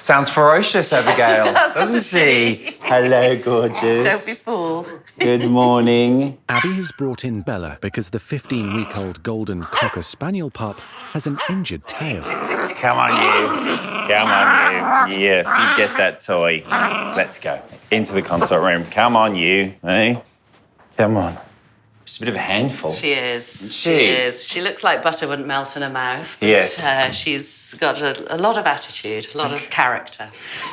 Sounds ferocious, Abigail. She does, doesn't she? Hello, gorgeous. Don't be fooled. Good morning. Abby has brought in Bella because the 15-week-old Golden Cocker Spaniel pup has an injured tail. Come on, you. Come on, you. Yes, you get that toy. Let's go. Into the consult room. Come on, you. Hey? Come on. She's a bit of a handful. She is. She is. She looks like butter wouldn't melt in her mouth. But, yes. She's got a lot of attitude, a lot of character.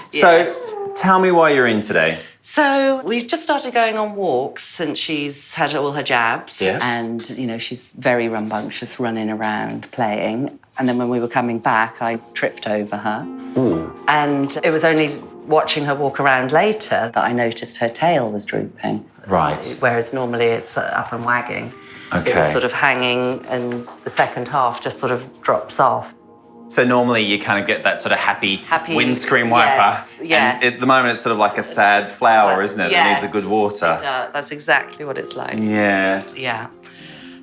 So, tell me why you're in today. So we've just started going on walks since she's had all her jabs. Yeah. And, you know, she's very rambunctious, running around, playing. And then when we were coming back, I tripped over her. Ooh. And it was only watching her walk around later that I noticed her tail was drooping. Right. Whereas normally it's up and wagging. Okay. It was sort of hanging and the second half just sort of drops off. So normally you kind of get that sort of happy windscreen wiper. Yes, yes. And at the moment it's sort of like a sad flower, isn't it? Yes, That needs a good water. That's exactly what it's like. Yeah. Yeah.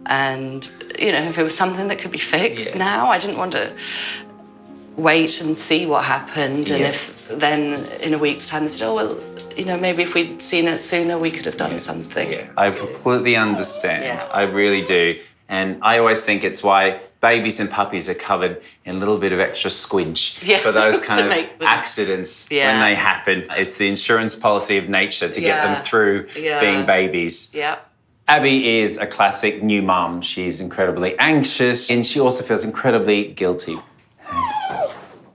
And, you know, if it was something that could be fixed now, I didn't want to wait and see what happened. And if then in a week's time they said, oh, well, you know, maybe if we'd seen it sooner, we could have done something. Yeah. I completely understand. Yeah. I really do. And I always think it's why babies and puppies are covered in a little bit of extra squidge for those kind of accidents when they happen. It's the insurance policy of nature to get them through being babies. Yeah. Abby is a classic new mum. She's incredibly anxious and she also feels incredibly guilty.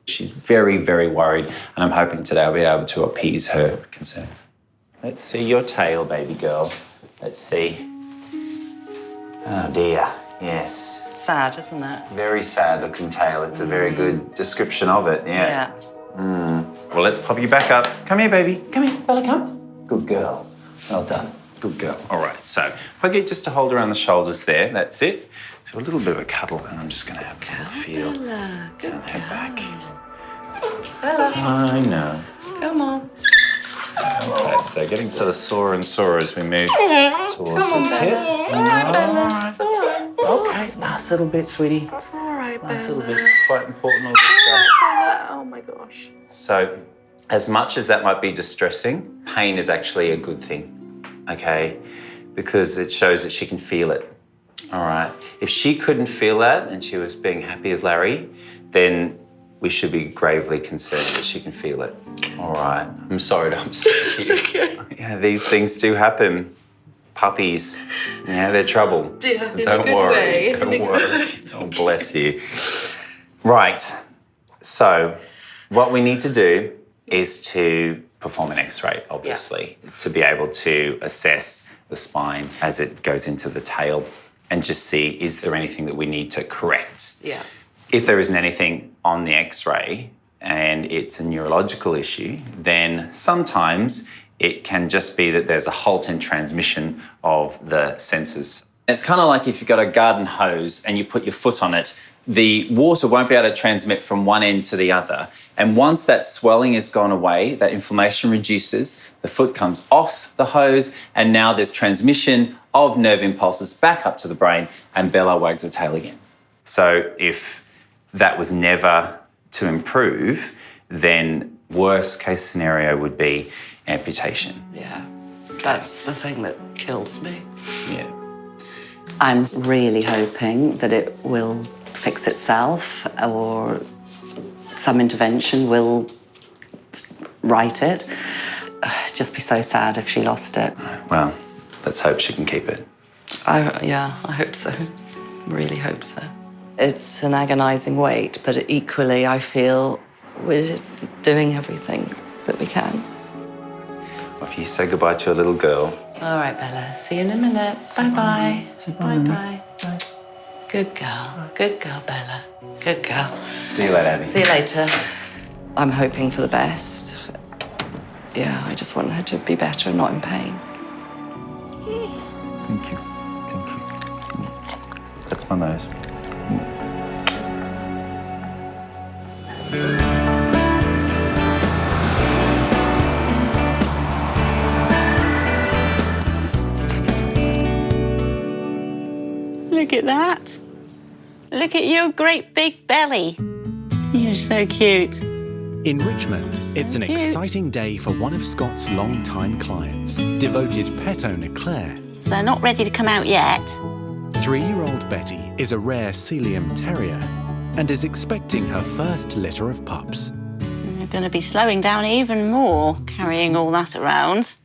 She's very, very worried, and I'm hoping today I'll be able to appease her concerns. Let's see your tail, baby girl. Let's see. Oh dear, yes. Sad, isn't it? Very sad looking tail. It's a very good description of it, yeah. Well, let's pop you back up. Come here, baby. Come here, Bella, come. Good girl. Well done. Good girl. All right, so if I get just to hold around the shoulders there, that's it. So a little bit of a cuddle, and I'm just going to have a little feel. Bella, good Turn her back. Bella. I know. Come on. Okay, so getting sort of sorer and sorer as we move towards the tip. It's all right, Bella. It's all right. Okay, nice little bit, sweetie. It's all right, Bella. Nice little bit. It's quite important, all this stuff. Oh, my gosh. So, as much as that might be distressing, pain is actually a good thing, okay? Because it shows that she can feel it, all right? If she couldn't feel that and she was being happy as Larry, then we should be gravely concerned that she can feel it. All right. I'm sorry to upset you. It's okay. Yeah, these things do happen. Puppies, yeah, they're trouble. Yeah, Don't worry. Don't worry. Oh, bless you. Right. So, what we need to do is to perform an X-ray, obviously, to be able to assess the spine as it goes into the tail and just see, is there anything that we need to correct? Yeah. If there isn't anything on the X-ray and it's a neurological issue, then sometimes it can just be that there's a halt in transmission of the senses. It's kind of like if you've got a garden hose and you put your foot on it, the water won't be able to transmit from one end to the other. And once that swelling has gone away, that inflammation reduces, the foot comes off the hose, and now there's transmission of nerve impulses back up to the brain, and Bella wags her tail again. So if that was never to improve, then worst case scenario would be amputation. Yeah. That's the thing that kills me. Yeah. I'm really hoping that it will fix itself or some intervention will right it. It'd just be so sad if she lost it. Well, let's hope she can keep it. I hope so. Really hope so. It's an agonising wait, but equally I feel we're doing everything that we can. If you say goodbye to your little girl. All right, Bella. See you in a minute. Bye-bye. Bye-bye. Good girl, Bella. Good girl. See you later, Abby. See you later. I'm hoping for the best. Yeah, I just want her to be better and not in pain. Thank you. Thank you. That's my nose. Look at that. Look at your great big belly. You're so cute. In Richmond, it's an exciting day for one of Scott's long-time clients, devoted pet owner Claire. They're not ready to come out yet. 3-year-old Betty is a rare Sealyham Terrier and is expecting her first litter of pups. You're going to be slowing down even more, carrying all that around.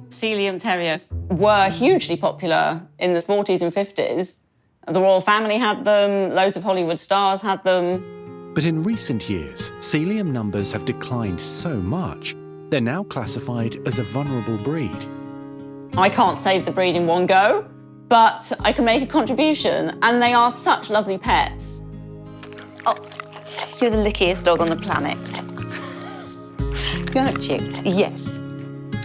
Sealyham Terriers were hugely popular in the 40s and 50s. The royal family had them, loads of Hollywood stars had them. But in recent years, Sealyham numbers have declined so much, they're now classified as a vulnerable breed. I can't save the breed in one go, but I can make a contribution, and they are such lovely pets. Oh, you're the lickiest dog on the planet. Aren't you? Yes.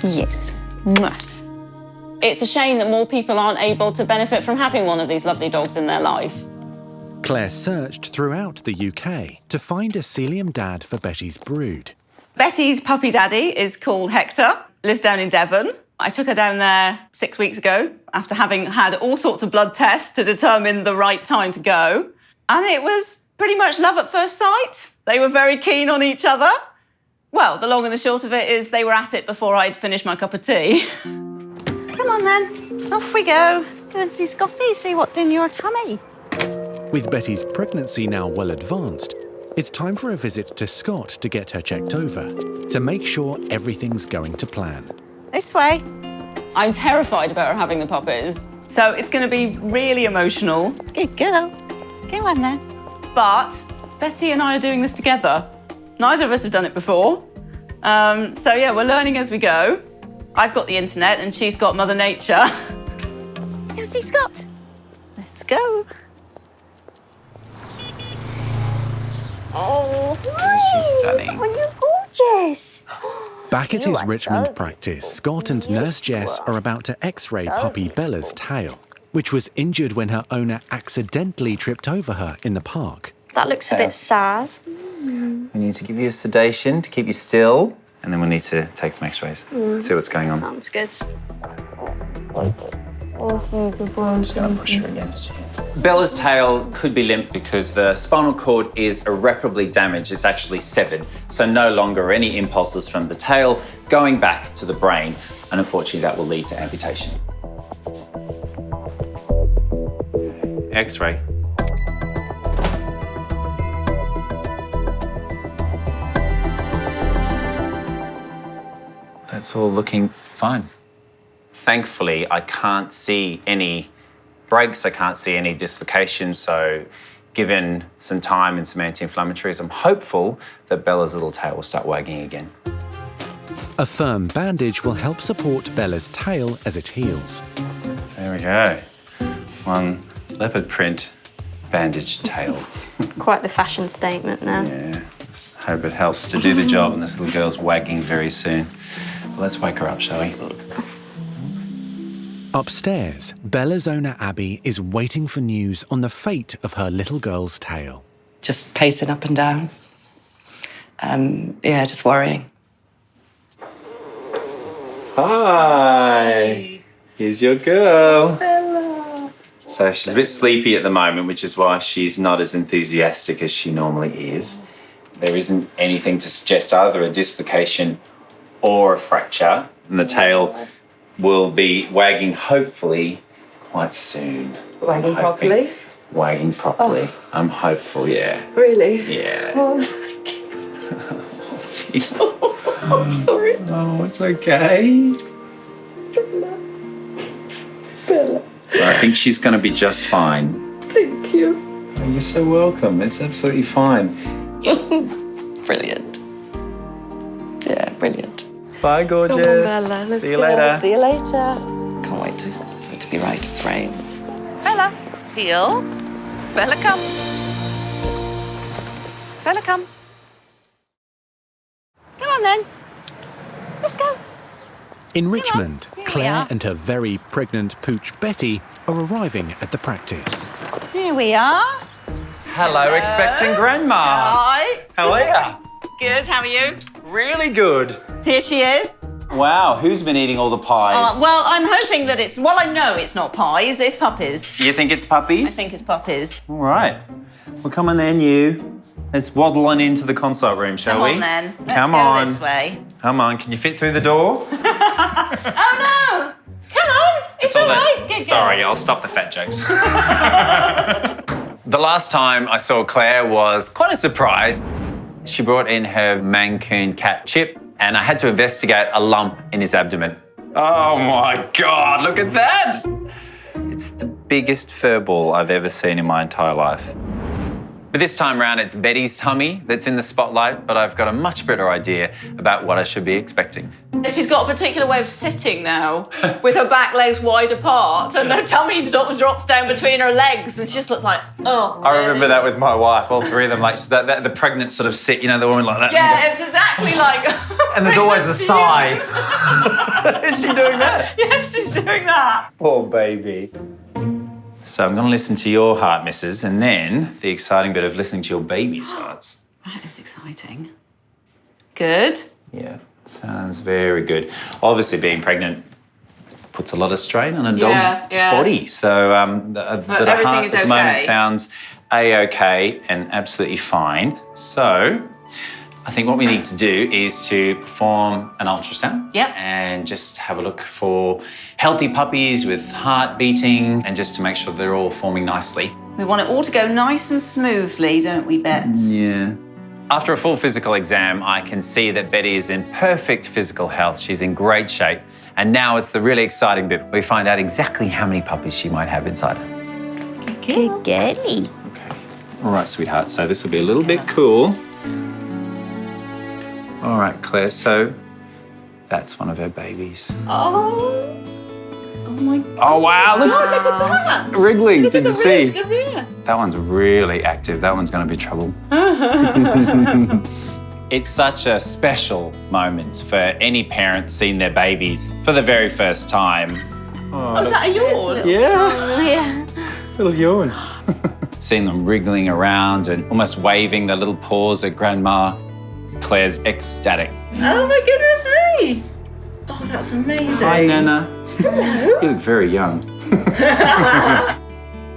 Yes. Mwah. It's a shame that more people aren't able to benefit from having one of these lovely dogs in their life. Claire searched throughout the UK to find a Sealyham dad for Betty's brood. Betty's puppy daddy is called Hector, lives down in Devon. I took her down there 6 weeks ago after having had all sorts of blood tests to determine the right time to go. And it was pretty much love at first sight. They were very keen on each other. Well, the long and the short of it is they were at it before I'd finished my cup of tea. Come on then, off we go. Go and see Scotty, see what's in your tummy. With Betty's pregnancy now well advanced, it's time for a visit to Scott to get her checked over, to make sure everything's going to plan. This way. I'm terrified about her having the puppies, so it's going to be really emotional. Good girl. Go on then. But Betty and I are doing this together. Neither of us have done it before. So yeah, we're learning as we go. I've got the internet and she's got Mother Nature. Go see Scott. Let's go. Oh, she's stunning. Oh, you're gorgeous. Back at his Richmond practice, Scott and Nurse Jess are about to x-ray puppy Bella's tail, which was injured when her owner accidentally tripped over her in the park. That looks a bit sad. We need to give you a sedation to keep you still, and then we need to take some x-rays, see what's going on. Sounds good. I'm just going to push her against you. Bella's tail could be limp because the spinal cord is irreparably damaged. It's actually severed, so no longer any impulses from the tail going back to the brain, and unfortunately that will lead to amputation. X-ray. That's all looking fine. Thankfully, I can't see any breaks, I can't see any dislocations, so given some time and some anti-inflammatories, I'm hopeful that Bella's little tail will start wagging again. A firm bandage will help support Bella's tail as it heals. There we go. One leopard print bandaged tail. Quite the fashion statement now. Yeah, let's hope it helps to do the job and this little girl's wagging very soon. Well, let's wake her up, shall we? Upstairs, Bella's owner Abby is waiting for news on the fate of her little girl's tail. Just pacing up and down. Yeah, just worrying. Hi. Here's your girl. Bella. So she's a bit sleepy at the moment, which is why she's not as enthusiastic as she normally is. There isn't anything to suggest either a dislocation or a fracture, and the tail will be wagging hopefully quite soon. Wagging properly? Wagging properly. Oh. I'm hopeful, yeah. Really? Yeah. Oh, thank you. Oh, I'm sorry. Oh, it's okay. Bella. I think she's going to be just fine. Thank you. Oh, you're so welcome. It's absolutely fine. Brilliant. Yeah, brilliant. Bye, gorgeous. Come on, Bella. Let's See you go. later. See you later. Can't wait for it to be right as rain. Bella, heel. Bella, come. Bella, come. Come on then. Let's go. In Richmond, Here we Claire are. and her very pregnant pooch Betty are arriving at the practice. Here we are. Hello, expecting grandma. Hi. How are you? Good, how are you? Really good. Here she is. Wow, who's been eating all the pies? Well, I'm hoping that it's... Well, I know it's not pies, it's puppies. You think it's puppies? I think it's puppies. All right. Well, come on then, you. Let's waddle on into the consult room, shall we? Come on then. Let's Come go on. this way. Come on, can you fit through the door? Oh no! Come on! It's all right. Good Sorry, I'll stop the fat jokes. The last time I saw Claire was quite a surprise. She brought in her Mancoon cat Chip, and I had to investigate a lump in his abdomen. Oh my God, look at that! It's the biggest fur ball I've ever seen in my entire life. But this time round, it's Betty's tummy that's in the spotlight, but I've got a much better idea about what I should be expecting. She's got a particular way of sitting now, with her back legs wide apart, and her tummy drops down between her legs, and she just looks like, oh. I remember that with my wife, all three of them, like that the pregnant sort of sit, you know, the woman like that. Yeah, it's exactly like. And there's always a sigh. Is she doing that? Yes, she's doing that. Poor baby. So I'm going to listen to your heart, missus, and then the exciting bit of listening to your baby's hearts. That is exciting. Good. Yeah, sounds very good. Obviously, being pregnant puts a lot of strain on a dog's body. So the everything heart is at the moment okay. sounds A-OK and absolutely fine. So I think what we need to do is to perform an ultrasound. Yep. And just have a look for healthy puppies with heart beating and just to make sure they're all forming nicely. We want it all to go nice and smoothly, don't we, Bets? Yeah. After a full physical exam, I can see that Betty is in perfect physical health. She's in great shape. And now it's the really exciting bit. We find out exactly how many puppies she might have inside her. Good girly. Okay. All right, sweetheart. So this will be a little bit cool. All right, Claire. So that's one of her babies. Oh my God. Oh, wow. Look, Look at that. wriggling. Did you see? Yeah. That one's really active. That one's going to be trouble. It's such a special moment for any parent seeing their babies for the very first time. Oh, is that a yawn? Yeah. Oh, yeah. Little yawn. Seeing them wriggling around and almost waving their little paws at Grandma. Claire's ecstatic. Oh my goodness me. Oh, that's amazing. Hi, Nana. You look very young.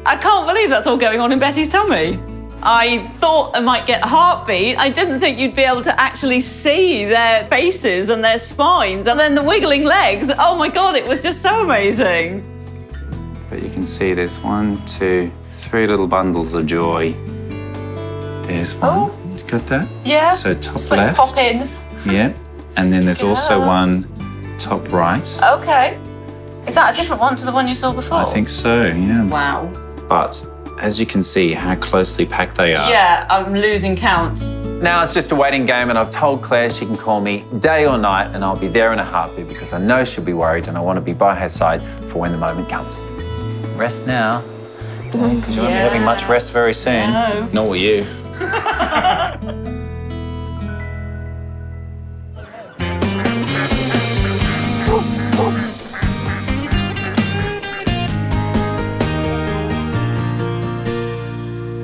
I can't believe that's all going on in Betty's tummy. I thought I might get a heartbeat. I didn't think you'd be able to actually see their faces and their spines and then the wiggling legs. Oh my God, it was just so amazing. But you can see there's 1, 2, 3 little bundles of joy. There's one. Oh. You got that? Yeah. So top Just like left. pop in. Yeah. And then there's also Yeah. one top right. Okay. Is that a different one to the one you saw before? I think so, yeah. Wow. But as you can see how closely packed they are. Yeah, I'm losing count. Now it's just a waiting game and I've told Claire she can call me day or night and I'll be there in a heartbeat because I know she'll be worried and I want to be by her side for when the moment comes. Rest now, because you won't be having much rest very soon. No. Nor will you.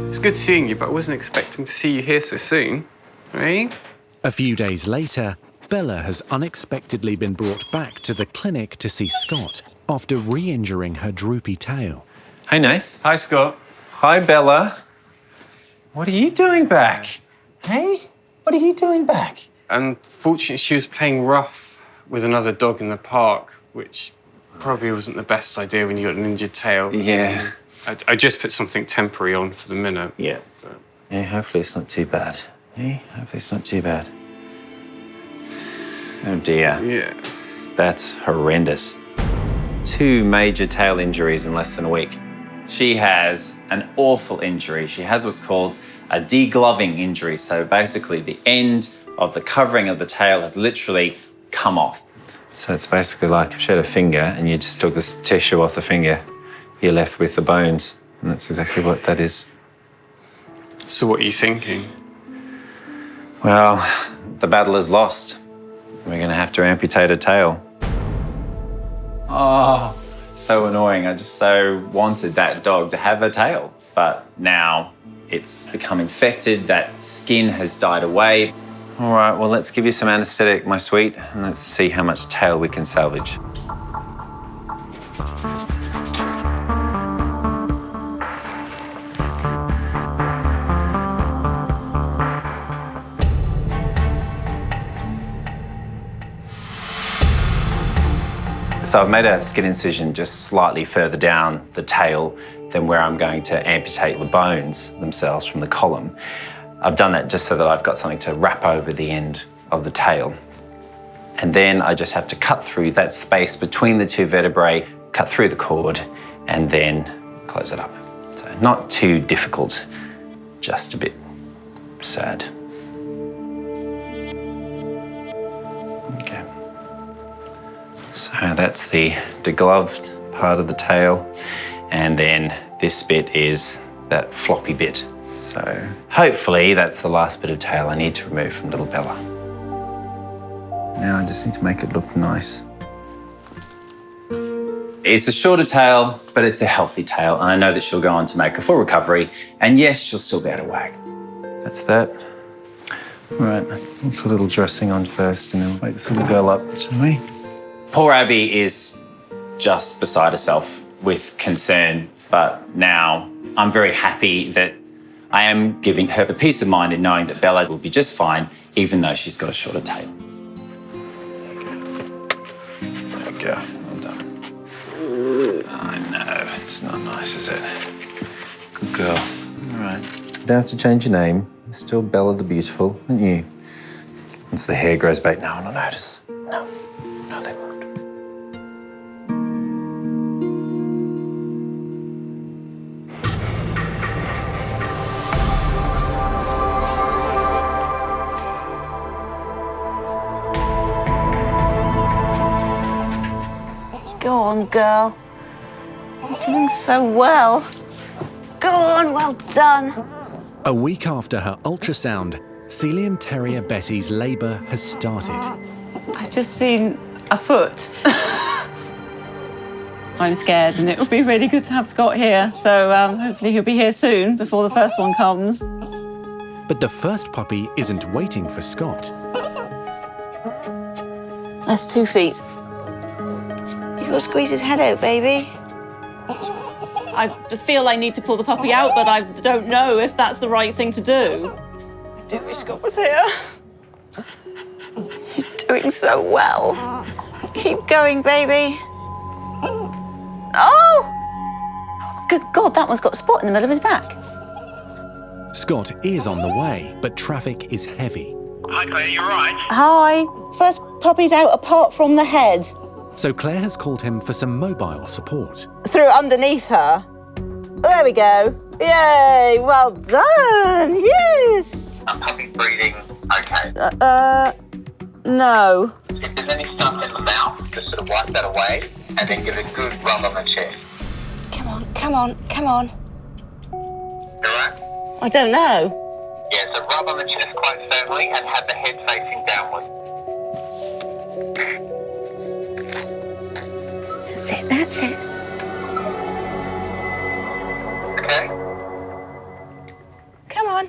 It's good seeing you, but I wasn't expecting to see you here so soon. Right? A few days later, Bella has unexpectedly been brought back to the clinic to see Scott after re-injuring her droopy tail. Hey, Nath. Hi, Scott. Hi, Bella. What are you doing back? Hey? What are you doing back? Unfortunately, she was playing rough with another dog in the park, which probably wasn't the best idea when you got an injured tail. Yeah. I just put something temporary on for the minute. Yeah. But... Yeah, hopefully it's not too bad. Hey, hopefully it's not too bad. Oh, dear. Yeah. That's horrendous. 2 major tail injuries in less than a week. She has an awful injury. She has what's called a degloving injury. So basically the end of the covering of the tail has literally come off. So it's basically like if she had a finger and you just took this tissue off the finger, you're left with the bones. And that's exactly what that is. So what are you thinking? Well, the battle is lost. We're going to have to amputate a tail. Oh, so annoying. I just so wanted that dog to have a tail. But now it's become infected. That skin has died away. All right, well, let's give you some anesthetic, my sweet, and let's see how much tail we can salvage. So I've made a skin incision just slightly further down the tail than where I'm going to amputate the bones themselves from the column. I've done that just so that I've got something to wrap over the end of the tail. And then I just have to cut through that space between the two vertebrae, cut through the cord, and then close it up. So not too difficult, just a bit sad. Okay. So that's the degloved part of the tail. And then this bit is that floppy bit. So hopefully that's the last bit of tail I need to remove from little Bella. Now I just need to make it look nice. It's a shorter tail, but it's a healthy tail, and I know that she'll go on to make a full recovery, and yes, she'll still be able to wag. That's that. All right, we'll put a little dressing on first, and then we'll wake this little girl up, shall we? Poor Abby is just beside herself with concern, but now I'm very happy that I am giving her the peace of mind in knowing that Bella will be just fine, even though she's got a shorter tail. There we go. Well done. I know, it's not nice, is it? Good girl. All right. You don't have to change your name. You're still Bella the Beautiful, aren't you? Once the hair grows back, no one will notice. No, they won't. Go on, girl. You're doing so well. Go on, well done. A week after her ultrasound, Sealyham Terrier Betty's labour has started. I've just seen a foot. I'm scared, and it would be really good to have Scott here. So hopefully he'll be here soon before the first one comes. But the first puppy isn't waiting for Scott. That's 2 feet. You've got to squeeze his head out, baby. I feel I need to pull the puppy out, but I don't know if that's the right thing to do. I do wish Scott was here. You're doing so well. Keep going, baby. Oh! Good God, that one's got a spot in the middle of his back. Scott is on the way, but traffic is heavy. Hi Claire, you alright? Hi. First puppy's out apart from the head. So Claire has called him for some mobile support. Through underneath her. There we go. Yay, well done. Yes. Are puppy breathing okay? No. If there's any stuff in the mouth, just sort of wipe that away and then give it a good rub on the chest. Come on, come on, come on. Alright? I don't know. Yeah, so rub on the chest quite firmly and have the head facing downward. That's it. Okay? Come on.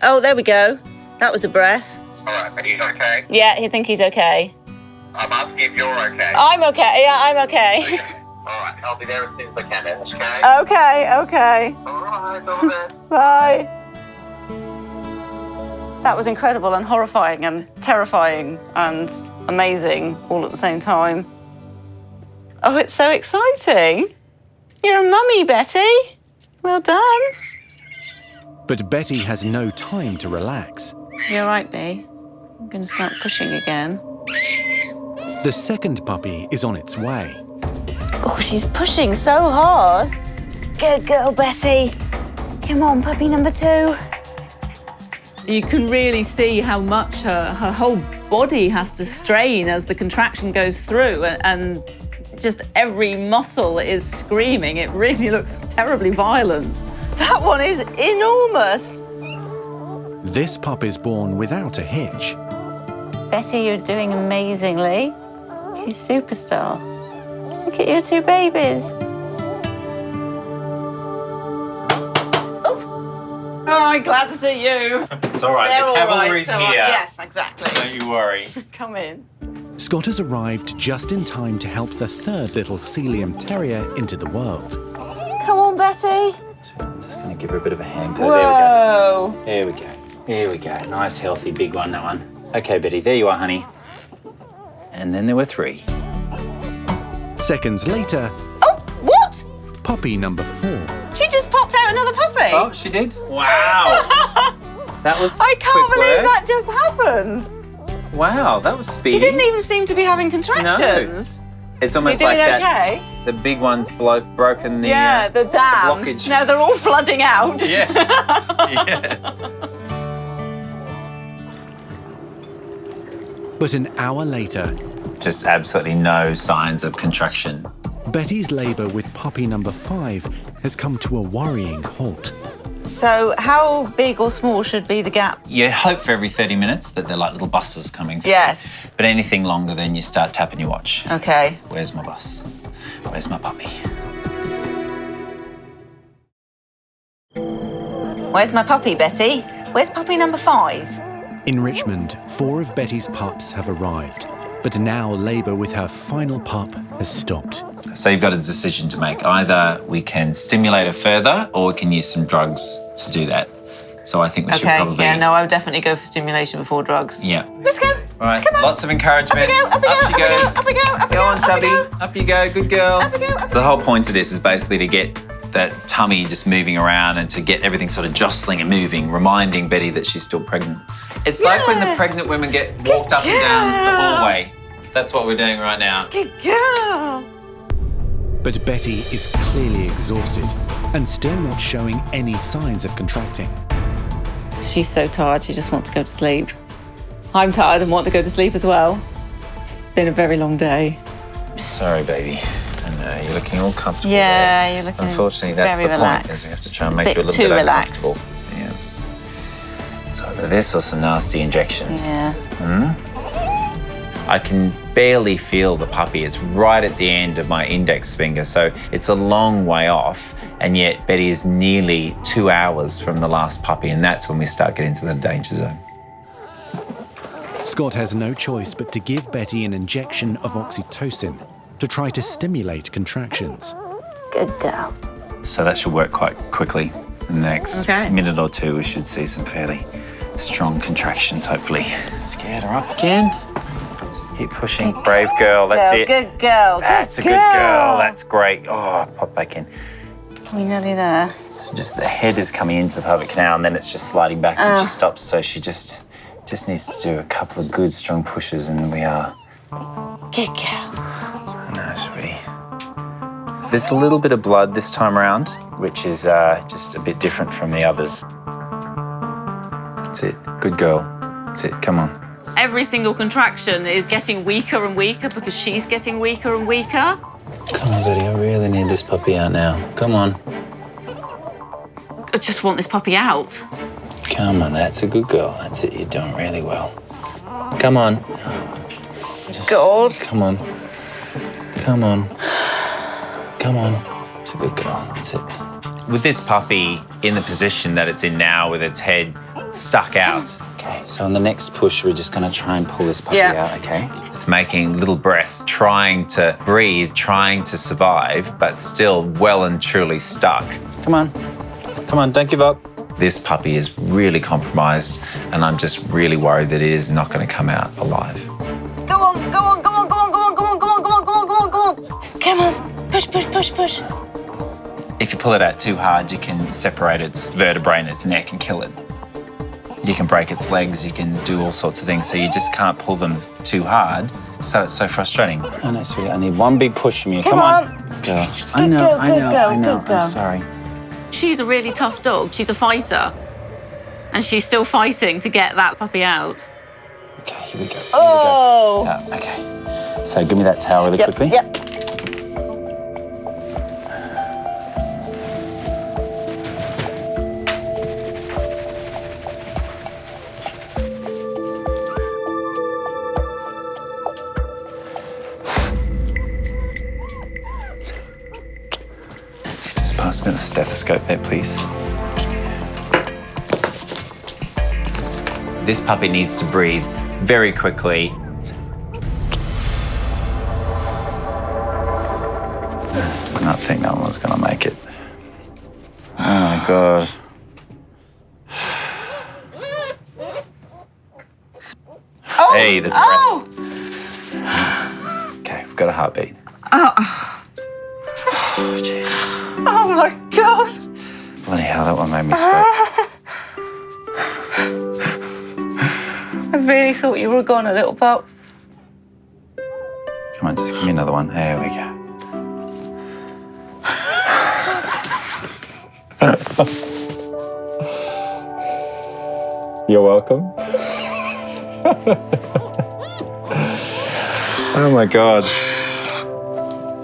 Oh, there we go. That was a breath. Alright, but he's okay? Yeah, I think he's okay. I'm asking if you're okay. I'm okay. Yeah, I'm okay. Alright, I'll be there as soon as I can, okay? Okay, okay. Alright, all there. Bye. That was incredible and horrifying and terrifying and amazing all at the same time. Oh, it's so exciting. You're a mummy, Betty. Well done. But Betty has no time to relax. You're right, Bea. I'm going to start pushing again. The second puppy is on its way. Oh, she's pushing so hard. Good girl, Betty. Come on, puppy number 2. You can really see how much her whole body has to strain as the contraction goes through, and just every muscle is screaming. It really looks terribly violent. That one is enormous. This pup is born without a hitch. Betty, you're doing amazingly. She's a superstar. Look at your 2 babies. Oh, I'm glad to see you. It's all right, They're the all cavalry's right, so here. yes, exactly. Don't you worry. Come in. Scott has arrived just in time to help the third little Sealyham Terrier into the world. Come on, Betty. I'm just going to give her a bit of a hand. Whoa. There we go. There we go. There we go. Nice, healthy, big one, that one. Okay, Betty, there you are, honey. And then there were 3. Seconds later, Oh, what? puppy number 4. She just popped out another puppy. Oh, she did? Wow. That was I can't quick believe work. that just happened. Wow, that was speedy. She didn't even seem to be having contractions. It's So almost you're like doing that. okay? The big one's broken the Yeah, the dam. blockage. No, they're all flooding out. Yes. Yeah. But an hour later, Just absolutely no signs of contraction. Betty's labour with puppy number 5 has come to a worrying halt. So how big or small should be the gap? You hope for every 30 minutes that they're like little buses coming through. Yes. But anything longer, then you start tapping your watch. Okay. Where's my bus? Where's my puppy? Where's my puppy, Betty? Where's puppy number 5? In Richmond, 4 of Betty's pups have arrived, but now labour with her final pup has stopped. So you've got a decision to make. Either we can stimulate her further or we can use some drugs to do that. So I think we should probably... I would definitely go for stimulation before drugs. Yeah. Let's go. All right, Come on. lots of encouragement. Up we go, up we go, she up we goes. go, up we go, up we Go go, on, up we Chubby. go. Up you go, good girl. Up we go, up we So the whole point of this is basically to get that tummy just moving around and to get everything sort of jostling and moving, reminding Betty that she's still pregnant. It's like when the pregnant women get walked up and down the hallway. That's what we're doing right now. Good girl. But Betty is clearly exhausted and still not showing any signs of contracting. She's so tired, she just wants to go to sleep. I'm tired and want to go to sleep as well. It's been a very long day. Sorry, baby. I know, you're looking all comfortable. Yeah, there. you're looking Unfortunately, that's very the relaxed. point, is we have to try and make Bit you a little too bit relaxed. uncomfortable. Yeah. So either this or some nasty injections. Yeah. I can barely feel the puppy. It's right at the end of my index finger, so it's a long way off. And yet Betty is nearly 2 hours from the last puppy, and that's when we start getting to the danger zone. Scott has no choice but to give Betty an injection of oxytocin to try to stimulate contractions. Good girl. So that should work quite quickly. In the next minute or two, we should see some fairly strong contractions, hopefully. Let's get her up again. Keep pushing. Brave girl, that's it. Good girl. That's a good girl. That's great. Oh, pop back in. We're nearly there. So just the head is coming into the pelvic canal and then it's just sliding back when she stops. So she just needs to do a couple of good, strong pushes and we are. Good girl. No, sweetie. There's a little bit of blood this time around, which is just a bit different from the others. That's it. Good girl. That's it. Come on. Every single contraction is getting weaker and weaker because she's getting weaker and weaker. Come on, Betty. I really need this puppy out now. Come on. I just want this puppy out. Come on. That's a good girl. That's it. You're doing really well. Come on. God. Come on. Come on. Come on. It's a good girl. That's it. With this puppy in the position that it's in now with its head stuck out. Okay, so on the next push, we're just going to try and pull this puppy out, okay? It's making little breaths, trying to breathe, trying to survive, but still well and truly stuck. Come on. Come on, don't give up. This puppy is really compromised, and I'm just really worried that it is not going to come out alive. Go on, go on, go on, go on, go on, go on, go on, go on, go on, go on, go on. Come on. Push, push, push, push. If you pull it out too hard, you can separate its vertebrae in its neck and kill it. You can break its legs, you can do all sorts of things, so you just can't pull them too hard. So it's so frustrating. Oh no, sweetie, I need one big push from you. Come on. Girl. I know. I'm sorry. She's a really tough dog. She's a fighter. And she's still fighting to get that puppy out. Okay, here we go. Oh. Okay. So give me that towel really quickly. Yep. Just pass me the stethoscope there, please. This puppy needs to breathe very quickly. I don't think that one's gonna make it. Oh my God. Oh. Hey, there's a breath. Okay, we've got a heartbeat. Oh, Jesus. Oh my God. Bloody hell, that one made me sweat. I really thought you were gone, a little pup. Come on, just give me another one. There we go. You're welcome. Oh my God.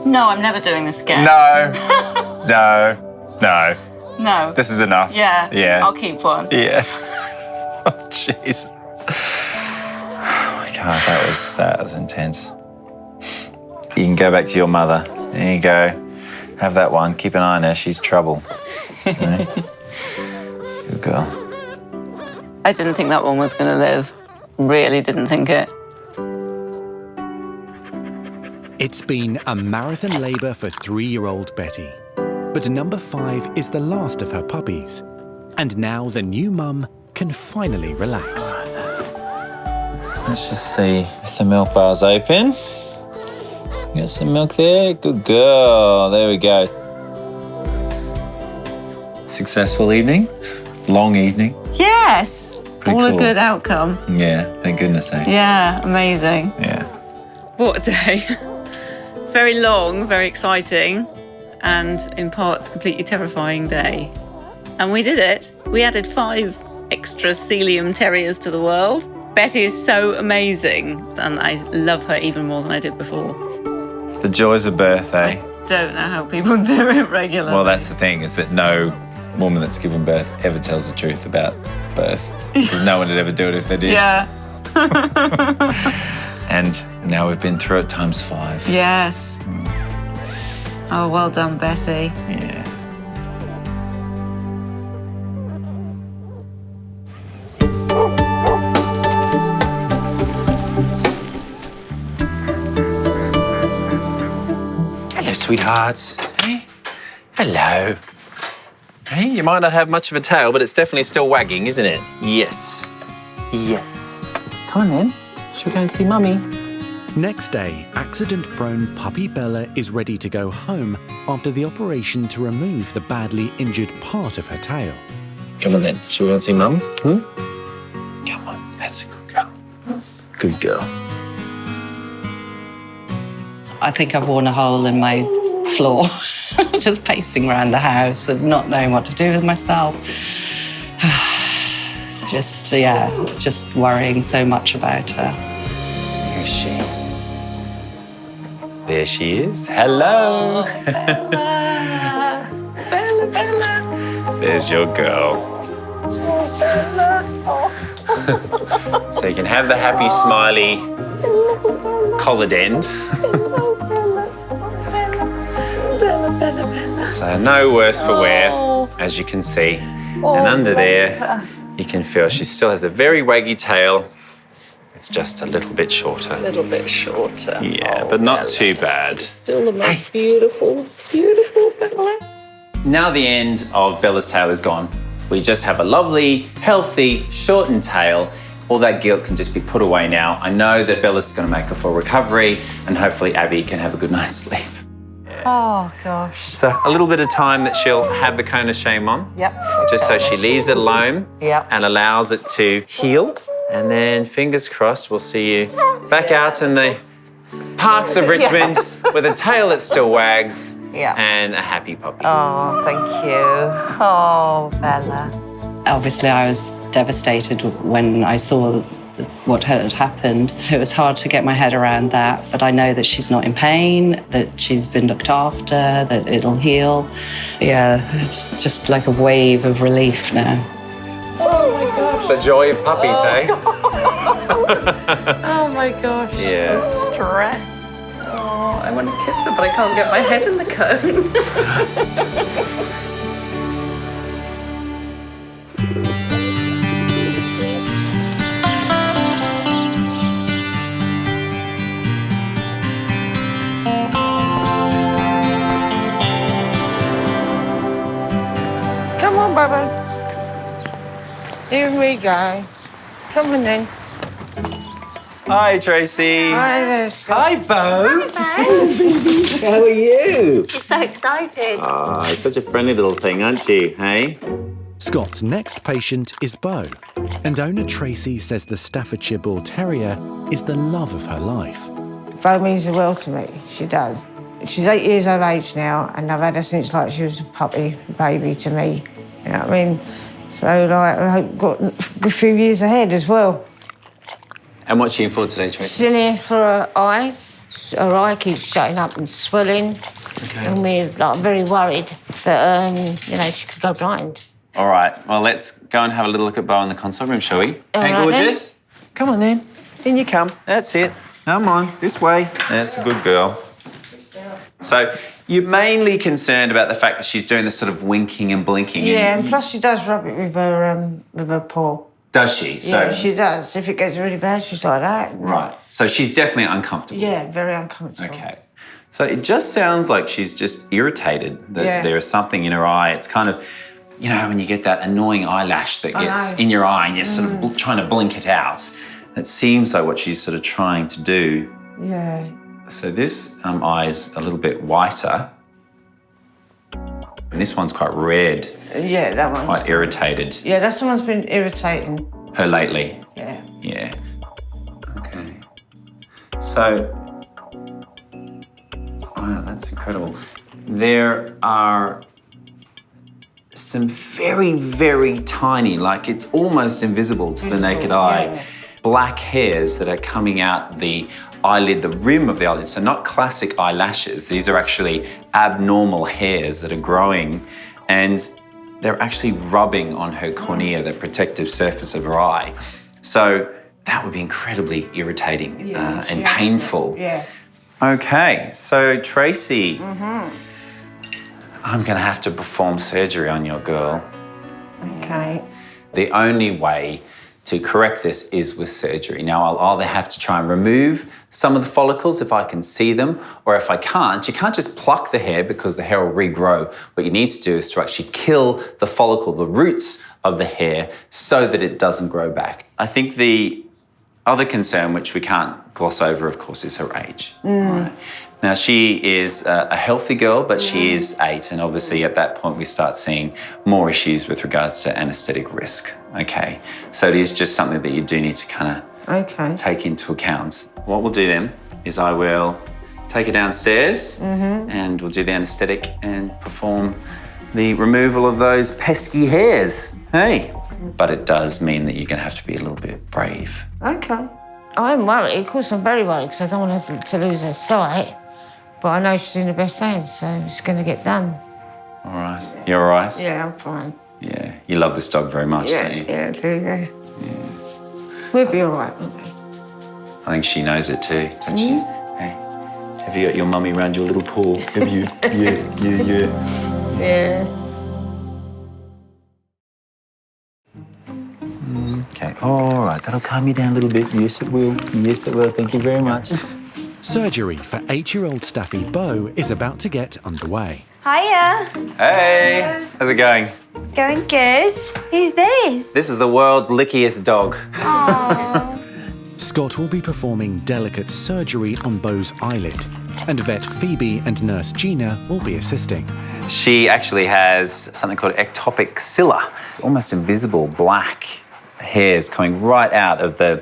No, I'm never doing this again. No. No. No. No. This is enough. Yeah. Yeah. I'll keep one. Yeah. Oh, jeez. Oh my God, that was intense. You can go back to your mother. There you go. Have that one. Keep an eye on her. She's trouble. Right? Good girl. I didn't think that one was going to live. Really didn't think it. It's been a marathon labour for 3-year-old Betty. But number 5 is the last of her puppies. And now the new mum can finally relax. Let's just see if the milk bar's open. You got some milk there? Good girl. There we go. Successful evening? Long evening? Yes. Pretty All cool. a good outcome. Yeah, thank goodness, eh? Yeah, amazing. Yeah. What a day. Very long, very exciting, and in parts completely terrifying day. And we did it. We added 5 extra Sealyham Terriers to the world. Betty is so amazing, and I love her even more than I did before. The joys of birth, eh? Don't know how people do it regularly. Well, that's the thing, is that no woman that's given birth ever tells the truth about birth. Because no one would ever do it if they did. Yeah. And now we've been through it times 5. Yes. Oh, well done, Betty. Yeah. Hello, sweethearts. Hey. Hello. Hey, you might not have much of a tail, but it's definitely still wagging, isn't it? Yes. Yes. Come on then. Should we go and see Mummy? Next day, accident-prone puppy Bella is ready to go home after the operation to remove the badly injured part of her tail. Come on then. Should we go and see Mum? Come on. That's a good girl. Good girl. I think I've worn a hole in my floor, just pacing around the house and not knowing what to do with myself. Just worrying so much about her. Where is she? There she is. Hello. Bella, Bella, Bella. There's your girl. So you can have the happy, smiley, collared end. So no worse for wear, as you can see. And under there, you can feel she still has a very waggy tail. It's just a little bit shorter. A little bit shorter. Yeah, but not too bad. Still the most beautiful, beautiful Bella. Now the end of Bella's tail is gone. We just have a lovely, healthy, shortened tail. All that guilt can just be put away now. I know that Bella's going to make a full recovery, and hopefully Abby can have a good night's sleep. Oh, gosh. So a little bit of time that she'll have the cone of shame on. Yep. Just so she leaves it alone. Yep. And allows it to heal. And then, fingers crossed, we'll see you back out in the parks of Richmond with a tail that still wags and a happy puppy. Oh, thank you. Oh, Bella. Obviously, I was devastated when I saw what had happened. It was hard to get my head around that, but I know that she's not in pain, that she's been looked after, that it'll heal. Yeah, it's just like a wave of relief now. Oh, my gosh. The joy of puppies, eh? Oh, my gosh. Yeah. Stress. Oh, I want to kiss her, but I can't get my head in the cone. Come on, Bubba. Here we go. Come on then. Hi, Tracy. Hi there, Scott. Hi, Beau. How are you? She's so excited. Ah, such a friendly little thing, aren't you? Hey? Scott's next patient is Beau, and owner Tracy says the Staffordshire Bull Terrier is the love of her life. Beau means the world to me. She does. She's 8 years of age now, and I've had her since like she was a puppy baby to me. You know what I mean? So like, I hope got a good few years ahead as well. And what's she in for today, Tracy? She's in here for her eyes. Her eye keeps shutting up and swelling. Okay. And we're like very worried that you know, she could go blind. All right, well, let's go and have a little look at Beau in the consult room, shall we? All Hey, right, gorgeous. Come on, then. In you come. That's it. Come on, this way. That's a good girl. So you're mainly concerned about the fact that she's doing this sort of winking and blinking. Yeah, and plus she does rub it with her paw. Does she? Yeah, she does. If it gets really bad, she's like that. Right. So she's definitely uncomfortable. Yeah, very uncomfortable. Okay. So it just sounds like she's just irritated that there is something in her eye. It's kind of, you know, when you get that annoying eyelash that gets in your eye and you're sort of trying to blink it out. That seems like what she's sort of trying to do. Yeah. So this eye is a little bit whiter. And this one's quite red. Yeah, that one's quite irritated. Yeah, that's the one's been irritating her lately. Yeah. Yeah. Okay. So, wow, that's incredible. There are some very, very tiny, like it's almost invisible to the naked eye, black hairs that are coming out the eyelid, the rim of the eyelid. So not classic eyelashes. These are actually abnormal hairs that are growing, and they're actually rubbing on her cornea, the protective surface of her eye. So that would be incredibly irritating and painful. Yeah. Okay, so Tracy, I'm gonna have to perform surgery on your girl. Okay. The only way to correct this is with surgery. Now, I'll either have to try and remove some of the follicles if I can see them, or if I can't, you can't just pluck the hair because the hair will regrow. What you need to do is to actually kill the follicle, the roots of the hair, so that it doesn't grow back. I think the other concern, which we can't gloss over, of course, is her age. Right. Now, she is a healthy girl, but she is 8, and obviously at that point we start seeing more issues with regards to anaesthetic risk, okay? So it is just something that you do need to kind of take into account. What we'll do then is I will take her downstairs and we'll do the anaesthetic and perform the removal of those pesky hairs, hey? But it does mean that you're gonna have to be a little bit brave. Okay. I'm worried. Of course, I'm very worried because I don't want her to lose her sight. But I know she's in the best hands, so it's going to get done. All right. You're all right? Yeah, I'm fine. Yeah. You love this dog very much, don't you? Yeah, I do, yeah. We'll be all right, won't we? I think she knows it too, don't she? Hey, have you got your mummy around your little paw? Have you? Yeah. Yeah. Okay, all right. That'll calm you down a little bit. Yes, it will. Yes, it will. Thank you very much. Surgery for 8-year-old Staffy Beau is about to get underway. Hiya. Hey, how's it going? Going good. Who's this? This is the world's lickiest dog. Aww. Scott will be performing delicate surgery on Beau's eyelid, and vet Phoebe and nurse Gina will be assisting. She actually has something called ectopic cilla, almost invisible black hairs coming right out of the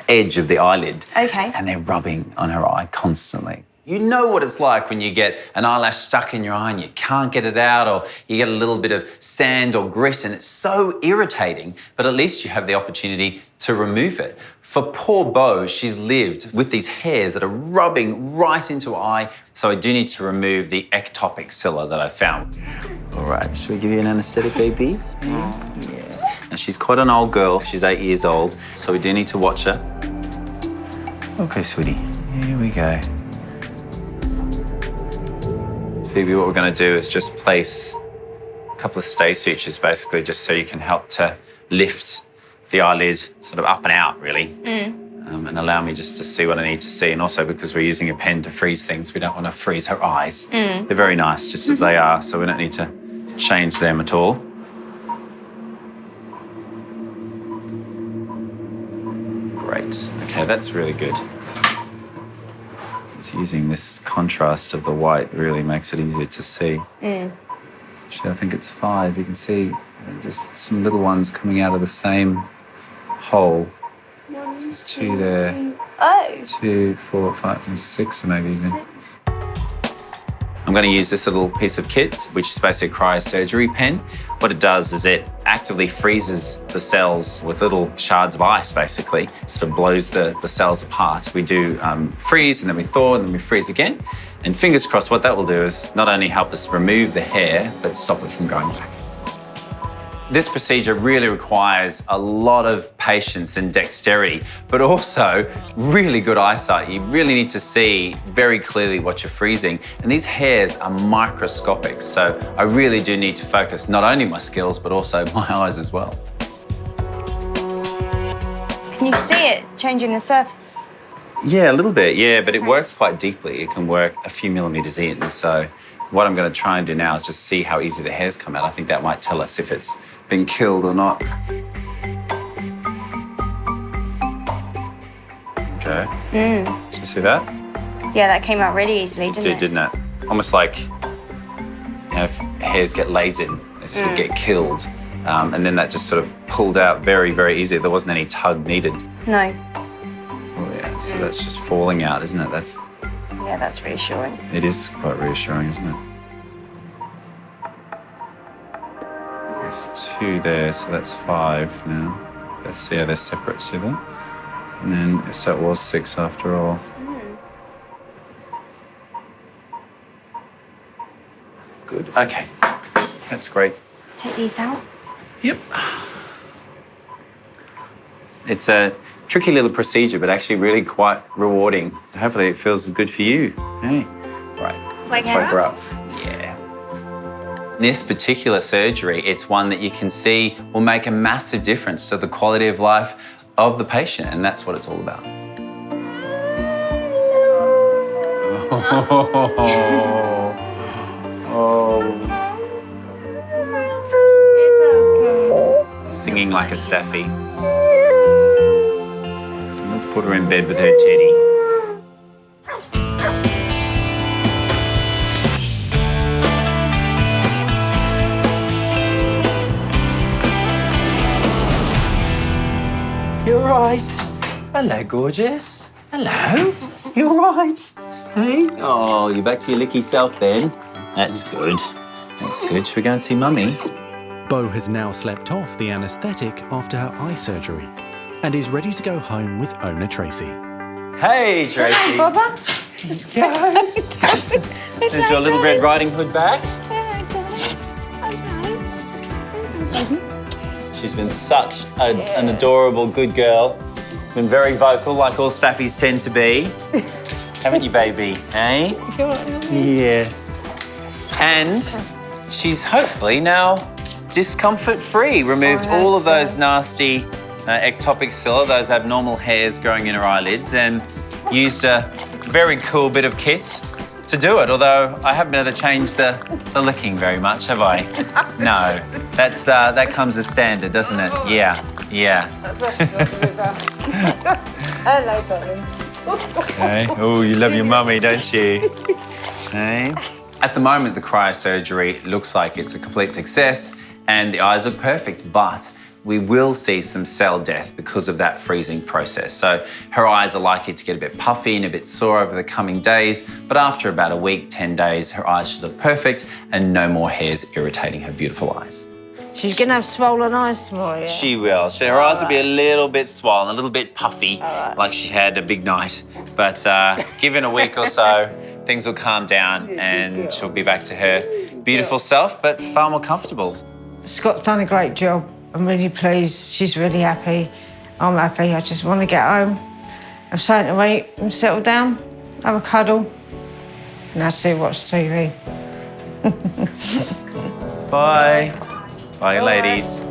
edge of the eyelid. Okay. And they're rubbing on her eye constantly. You know what it's like when you get an eyelash stuck in your eye and you can't get it out, or you get a little bit of sand or grit, and it's so irritating, but at least you have the opportunity to remove it. For poor Beau, she's lived with these hairs that are rubbing right into her eye, so I do need to remove the ectopic cilla that I found. All right, should we give you an anaesthetic, baby? Yeah. Now, she's quite an old girl. She's 8 years old, so we do need to watch her. Okay, sweetie, here we go. Phoebe, what we're going to do is just place a couple of stay sutures, basically, just so you can help to lift the eyelid sort of up and out, really, and allow me just to see what I need to see. And also, because we're using a pen to freeze things, we don't want to freeze her eyes. They're very nice, just as they are, so we don't need to change them at all. Great. Great. Okay, that's really good. It's using this contrast of the white really makes it easier to see. Actually, I think it's 5. You can see just some little ones coming out of the same hole. So there's 2 there. 2, 4, 5, and 6, maybe even. I'm going to use this little piece of kit, which is basically a cryosurgery pen. What it does is it actively freezes the cells with little shards of ice, basically. Sort of blows the cells apart. We do freeze, and then we thaw, and then we freeze again. And fingers crossed, what that will do is not only help us remove the hair, but stop it from growing back. This procedure really requires a lot of patience and dexterity, but also really good eyesight. You really need to see very clearly what you're freezing. And these hairs are microscopic, so I really do need to focus not only my skills, but also my eyes as well. Can you see it changing the surface? Yeah, a little bit, yeah, but it works quite deeply. It can work a few millimetres in, so what I'm going to try and do now is just see how easy the hairs come out. I think that might tell us if it's been killed or not. Okay. Did you see that? Yeah, that came out really easily, didn't it? Didn't it? Almost like, you know, if hairs get lasered, they sort of get killed. And then that just sort of pulled out very, very easily. There wasn't any tug needed. No. Oh, yeah. So that's just falling out, isn't it? Yeah, that's reassuring. It is quite reassuring, isn't it? There's 2 there, so that's 5 now. Let's see how they're separate, see that? And then, so it was 6 after all. Good, okay. That's great. Take these out. Yep. It's a tricky little procedure, but actually really quite rewarding. Hopefully it feels good for you. Hey, right, let's wake her up. Yeah. This particular surgery, it's one that you can see will make a massive difference to the quality of life of the patient, and that's what it's all about. It's okay. Singing like a staffy. Let's put her in bed with her teddy. You're right. Hello, gorgeous. Hello. You're right. Hey. Oh, you're back to your licky self then. That's good. That's good. Should we go and see Mummy? Beau has now slept off the anaesthetic after her eye surgery and is ready to go home with owner Tracy. Hey, Tracy. Hey, Bubba. There's your little Red Riding Hood back. She's been such an adorable, good girl. Been very vocal, like all staffies tend to be. Haven't you, baby? Eh? Yes. And she's hopefully now discomfort-free. Removed all of those nasty ectopic cilia, those abnormal hairs growing in her eyelids, and used a very cool bit of kit to do it, although I haven't been able to change the licking very much, have I? No. That comes as standard, doesn't it? Yeah. Hello, darling. Okay. Oh, you love your mummy, don't you? Hey. At the moment, the cryosurgery looks like it's a complete success and the eyes look perfect, but we will see some cell death because of that freezing process. So her eyes are likely to get a bit puffy and a bit sore over the coming days, but after about a week, 10 days, her eyes should look perfect and no more hairs irritating her beautiful eyes. She's going to have swollen eyes tomorrow, yeah? She will. So her eyes will be a little bit swollen, a little bit puffy, like she had a big night. But given a week or so, things will calm down and she'll be back to her beautiful self, but far more comfortable. Scott's done a great job. I'm really pleased. She's really happy. I'm happy. I just want to get home, have something to eat and settle down, have a cuddle, and I'll see watch TV. Bye. Bye, ladies.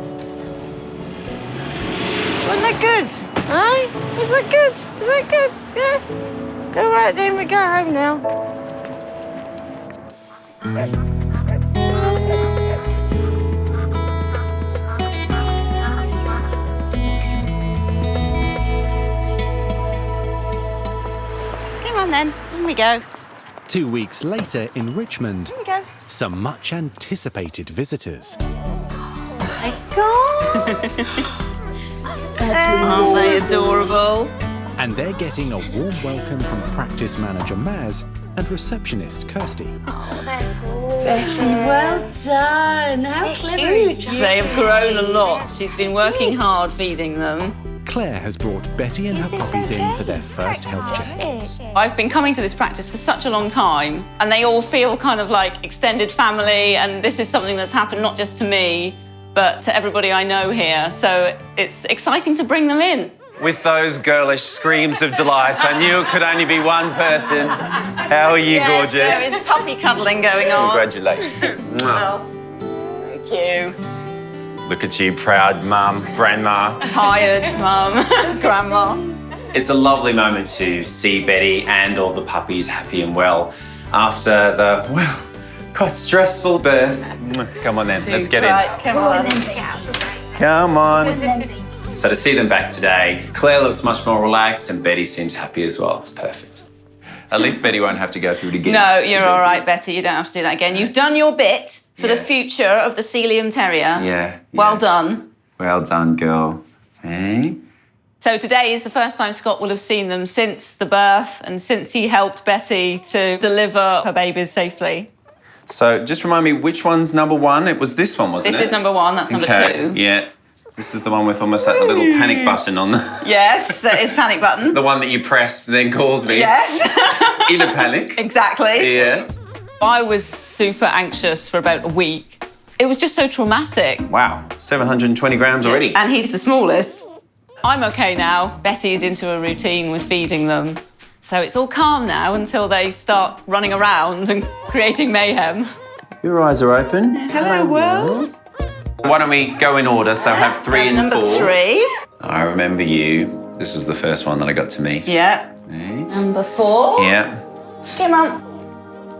Wasn't that good? Eh? Was that good? Was that good? Yeah? All right, then we go home now. Come on then, in we go. 2 weeks later in Richmond, Here we go. some much anticipated visitors. My God. Aren't they adorable? And they're getting a warm welcome from practice manager Maz and receptionist Kirsty. Betty, well done. How clever are you? They have grown a lot. She's been working hard feeding them. Claire has brought Betty and her puppies in for their first health check. I've been coming to this practice for such a long time, and they all feel kind of like extended family, and this is something that's happened not just to me, but to everybody I know here. So it's exciting to bring them in. With those girlish screams of delight, I knew it could only be one person. How are you, Yes, gorgeous? there is puppy cuddling going on. Congratulations. Well, thank you. Look at you, proud mum, grandma. Tired, mum, grandma. It's a lovely moment to see Betty and all the puppies happy and well after the, well, quite stressful birth. Come on then, let's get in. Right, come on. Come on. So to see them back today, Claire looks much more relaxed and Betty seems happy as well. It's perfect. At least Betty won't have to go through it again. No, you're all right, Betty. You don't have to do that again. You've done your bit for the future of the Sealyham Terrier. Yeah. Well yes. done. Well done, girl. Hey? So today is the first time Scott will have seen them since the birth and since he helped Betty to deliver her babies safely. So just remind me, which one's number one? It was this one, wasn't it? This is number one, that's number two. Yeah. This is the one with almost that little panic button on the... Yes, that is panic button. The one that you pressed and then called me. Yes. In a panic. Exactly. Yes. I was super anxious for about a week. It was just so traumatic. Wow, 720 grams already. And he's the smallest. I'm okay now. Betty's into a routine with feeding them. So it's all calm now until they start running around and creating mayhem. Your eyes are open. Hello, world. Why don't we go in order, so have 3 and 4. Number 3. I remember you. This was the first one that I got to meet. Yeah. Nice. Number 4. Yeah. Here, Mum.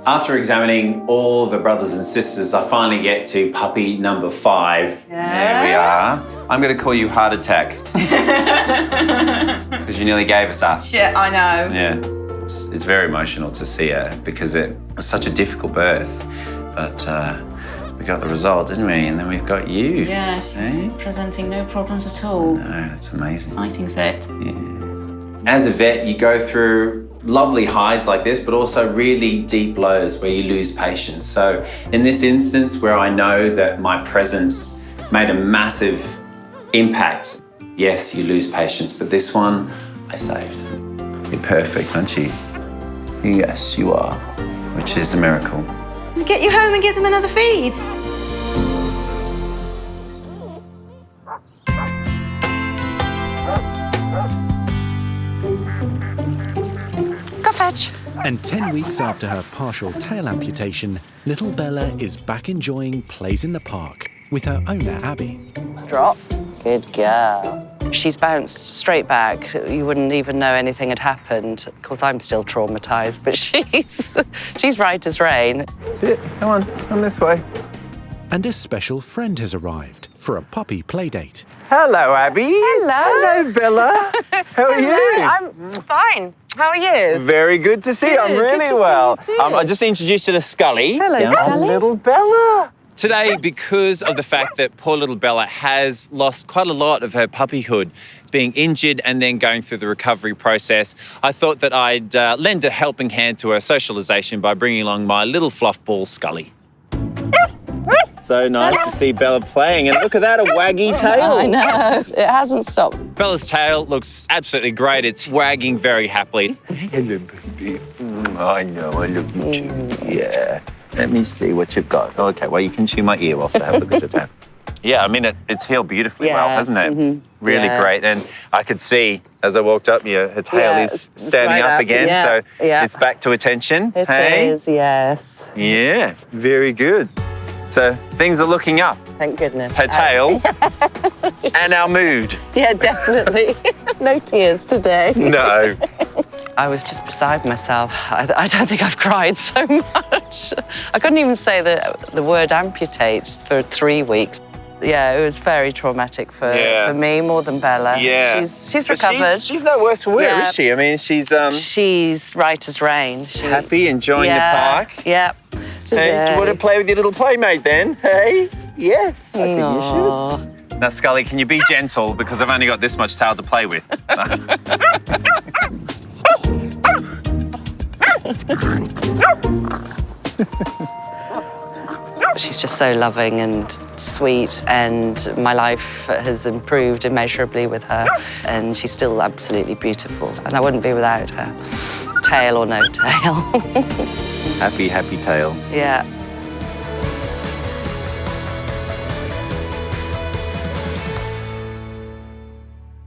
After examining all the brothers and sisters, I finally get to puppy number 5. Yeah. There we are. I'm going to call you Heart Attack. Because you nearly gave us us. Shit, I know. Yeah. It's very emotional to see her because it was such a difficult birth. But we got the result, didn't we? And then we've got you. Yeah, she's presenting no problems at all. No, that's amazing. Fighting fit. Yeah. As a vet, you go through lovely highs like this, but also really deep lows where you lose patience. So in this instance, where I know that my presence made a massive impact, yes, you lose patience, but this one, I saved. You're perfect, aren't you? Yes, you are, which is a miracle. Get you home and give them another feed. Go fetch. And 10 weeks after her partial tail amputation, little Bella is back enjoying plays in the park with her owner, Abby. Dropped. Good girl. She's bounced straight back. You wouldn't even know anything had happened. Of course, I'm still traumatised, but she's right as rain. Sit, come on, come this way. And a special friend has arrived for a puppy playdate. Hello, Abby. Hello. Hello, Bella. How are you? I'm fine. How are you? Very good to see you. I'm Good, really good to see well. you too. I just introduced you to Scully. Hello, Scully. Little Bella. Today, because of the fact that poor little Bella has lost quite a lot of her puppyhood, being injured and then going through the recovery process, I thought that I'd lend a helping hand to her socialisation by bringing along my little fluff ball, Scully. So nice to see Bella playing, and look at that, a waggy tail. I know, it hasn't stopped. Bella's tail looks absolutely great. It's wagging very happily. Hello, baby. I know, I love you too. Yeah. Let me see what you've got. Okay, well, you can chew my ear whilst I have a look at your tail. Yeah, I mean, it's healed beautifully well, hasn't it? Mm-hmm. Really great. And I could see, as I walked up, her tail is standing right up again, so it's back to attention. It is, yes. Yeah, very good. So things are looking up. Thank goodness. Her tail and our mood. Yeah, definitely. No tears today. No. I was just beside myself. I don't think I've cried so much. I couldn't even say the word amputate for 3 weeks. Yeah, it was very traumatic for me, more than Bella. Yeah. She's recovered. She's no worse for wear, Yeah. is she? I mean, She's right as rain. happy, enjoying the park. Yeah. Hey, do you want to play with your little playmate then? Hey? Yes, I think you should. Now, Scully, can you be gentle? Because I've only got this much tail to play with. She's just so loving and sweet, and my life has improved immeasurably with her, and she's still absolutely beautiful, and I wouldn't be without her, tail or no tail. Happy, happy tail. Yeah.